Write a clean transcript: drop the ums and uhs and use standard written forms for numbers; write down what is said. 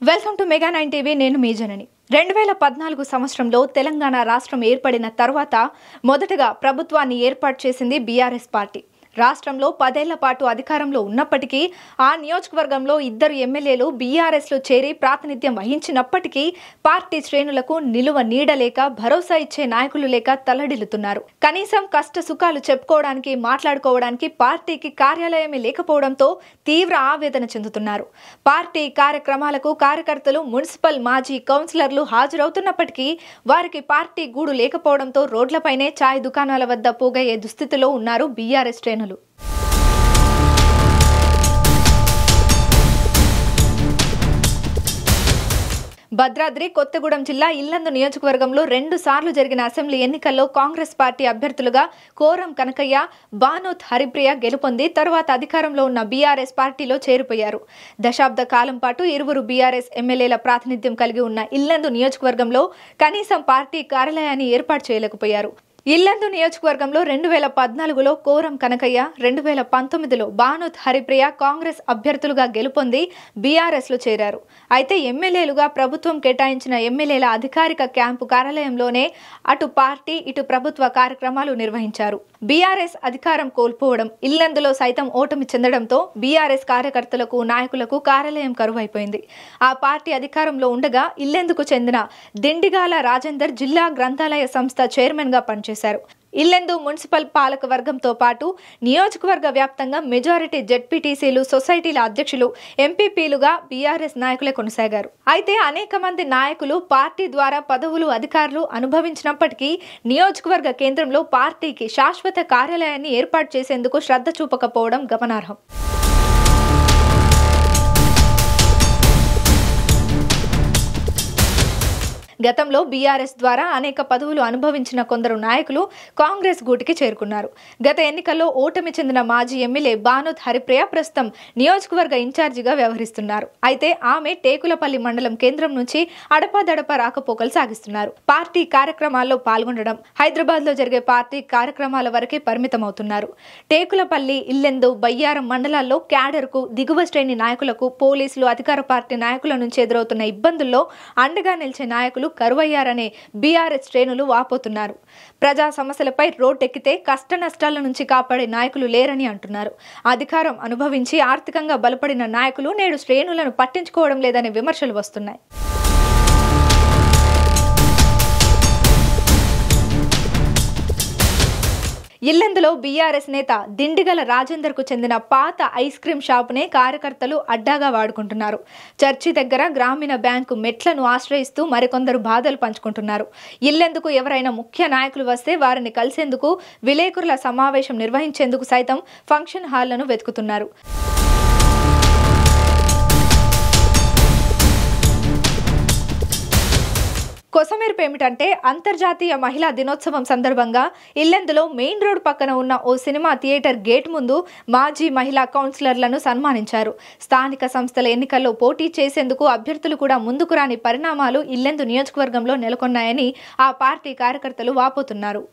Welcome to mega 9 TV. నేను మీ జనని. 2014 సంవత్సరంలో తెలంగాణ రాష్ట్రం ఏర్పడిన తర్వాత మొదటగా ప్రభుత్వాన్ని ఏర్పాటు చేసింది బీఆర్ఎస్ పార్టీ. రాష్ట్రంలో 10 ఏళ్ల పాటు అధికారంలో ఉన్నప్పటికీ ఆ నియోజకవర్గంలో 2 ఎమ్మెల్యేలు బీఆర్ఎస్ లో చేరి ప్రాతినిధ్యం వహించినప్పటికీ పార్టీ శ్రేణులకు నిలువ నీడలేక భరోసా ఇచ్చే నాయకులు లేక తల్లడిల్లుతున్నారు. కనీసం కష్ట సుఖాలు చెప్పుకోవడానికి మాట్లాడుకోవడానికి పార్టీకి కార్యాలయమే లేకపోవడంతో తీవ్ర ఆవేదన చెందుతున్నారు. పార్టీ కార్యక్రమాలకు కార్యకర్తలు, మున్సిపల్ మాజీ కౌన్సిలర్లు హాజరవుతున్నప్పటికీ వారికి పార్టీ గూడు లేకపోవడంతో రోడ్లపైనే చాయ్ దుకాణాల వద్ద పోగయ్యే దుస్థితిలో ఉన్నారు బీఆర్ఎస్ శ్రేణులు. భద్రాద్రి కొత్తగూడెం జిల్లా ఇల్లందు నియోజకవర్గంలో 2 సార్లు జరిగిన అసెంబ్లీ ఎన్నికల్లో కాంగ్రెస్ పార్టీ అభ్యర్థులుగా కోరం కనకయ్య, బానోత్ హరిప్రియ గెలుపొంది తర్వాత అధికారంలో ఉన్న బీఆర్ఎస్ పార్టీలో చేరిపోయారు. దశాబ్ద కాలం పాటు ఇరువురు బీఆర్ఎస్ ఎమ్మెల్యేల ప్రాతినిధ్యం కలిగి ఉన్న ఇల్లందు నియోజకవర్గంలో కనీసం పార్టీ కార్యాలయాన్ని ఏర్పాటు చేయలేకపోయారు. ఇల్లందు నియోజకవర్గంలో 2014లో కోరం కనకయ్య, 2019లో బానోత్ హరిప్రియ కాంగ్రెస్ అభ్యర్థులుగా గెలుపొంది బీఆర్ఎస్ లో చేరారు. అయితే ఎమ్మెల్యేలుగా ప్రభుత్వం కేటాయించిన ఎమ్మెల్యేల అధికారిక క్యాంపు కార్యాలయంలోనే అటు పార్టీ ఇటు ప్రభుత్వ కార్యక్రమాలు నిర్వహించారు. బీఆర్ఎస్ అధికారం కోల్పోవడం, ఇల్లందులో సైతం ఓటమి చెందడంతో బీఆర్ఎస్ కార్యకర్తలకు, నాయకులకు కార్యాలయం కరువైపోయింది. ఆ పార్టీ అధికారంలో ఉండగా ఇల్లెందుకు చెందిన దిండిగాల రాజేందర్ జిల్లా గ్రంథాలయ సంస్థ చైర్మన్ గా పనిచేశారు. ఇల్లెందు మున్సిపల్ పాలక వర్గంతో పాటు నియోజకవర్గ వ్యాప్తంగా మెజారిటీ జెడ్పీటీసీలు, సొసైటీల అధ్యక్షులు, ఎంపీపీలుగా బీఆర్ఎస్ నాయకులే కొనసాగారు. అయితే అనేక మంది నాయకులు పార్టీ ద్వారా పదవులు, అధికారులు అనుభవించినప్పటికీ నియోజకవర్గ కేంద్రంలో పార్టీకి శాశ్వత కార్యాలయాన్ని ఏర్పాటు చేసేందుకు శ్రద్ధ చూపకపోవడం గమనార్హం. గతంలో బీఆర్ఎస్ ద్వారా అనేక పదవులు అనుభవించిన కొందరు నాయకులు కాంగ్రెస్ గూటికి చేరుకున్నారు. గత ఎన్నికల్లో ఓటమి చెందిన మాజీ ఎమ్మెల్యే బానోత్ హరిప్రియ ప్రస్తుతం నియోజకవర్గ ఇన్ఛార్జిగా వ్యవహరిస్తున్నారు. అయితే ఆమె టేకులపల్లి మండలం కేంద్రం నుంచి అడపాదడప రాకపోకలు సాగిస్తున్నారు. పార్టీ కార్యక్రమాల్లో పాల్గొనడం, హైదరాబాద్ లో జరిగే పార్టీ కార్యక్రమాల వరకే పరిమితమవుతున్నారు. టేకులపల్లి, ఇల్లెందు, బయ్యారం మండలాల్లో క్యాడర్కు, దిగువ శ్రేణి నాయకులకు పోలీసులు, అధికార పార్టీ నాయకుల నుంచి ఎదురవుతున్న ఇబ్బందుల్లో అండగా నిలిచే నాయకులు కరువయ్యారనే బీఆర్ఎస్ శ్రేణులు వాపోతున్నారు. ప్రజా సమస్యలపై రోడ్డెక్కితే కష్ట నష్టాల నుంచి కాపాడే నాయకులు లేరని అంటున్నారు. అధికారం అనుభవించి ఆర్థికంగా బలపడిన నాయకులు నేడు శ్రేణులను పట్టించుకోవడం లేదనే విమర్శలు వస్తున్నాయి. ఇల్లెందులో బీఆర్ఎస్ నేత దిండిగల రాజేందర్ కు చెందిన పాత ఐస్ క్రీం షాపునే కార్యకర్తలు అడ్డాగా వాడుకుంటున్నారు. చర్చి దగ్గర గ్రామీణ బ్యాంకు మెట్లను ఆశ్రయిస్తూ మరికొందరు బాధలు పంచుకుంటున్నారు. ఇల్లెందుకు ఎవరైనా ముఖ్య నాయకులు వస్తే వారిని కలిసేందుకు, విలేకరుల సమావేశం నిర్వహించేందుకు సైతం ఫంక్షన్ హాళ్లను వెతుకుతున్నారు. కొసమెరుపు ఏమిటంటే అంతర్జాతీయ మహిళా దినోత్సవం సందర్భంగా ఇల్లెందులో మెయిన్ రోడ్ పక్కన ఉన్న ఓ సినిమా థియేటర్ గేట్ ముందు మాజీ మహిళా కౌన్సిలర్లను సన్మానించారు. స్థానిక సంస్థల ఎన్నికల్లో పోటీ చేసేందుకు అభ్యర్థులు కూడా ముందుకు రాని పరిణామాలు ఇల్లెందు నియోజకవర్గంలో నెలకొన్నాయని ఆ పార్టీ కార్యకర్తలు వాపోతున్నారు.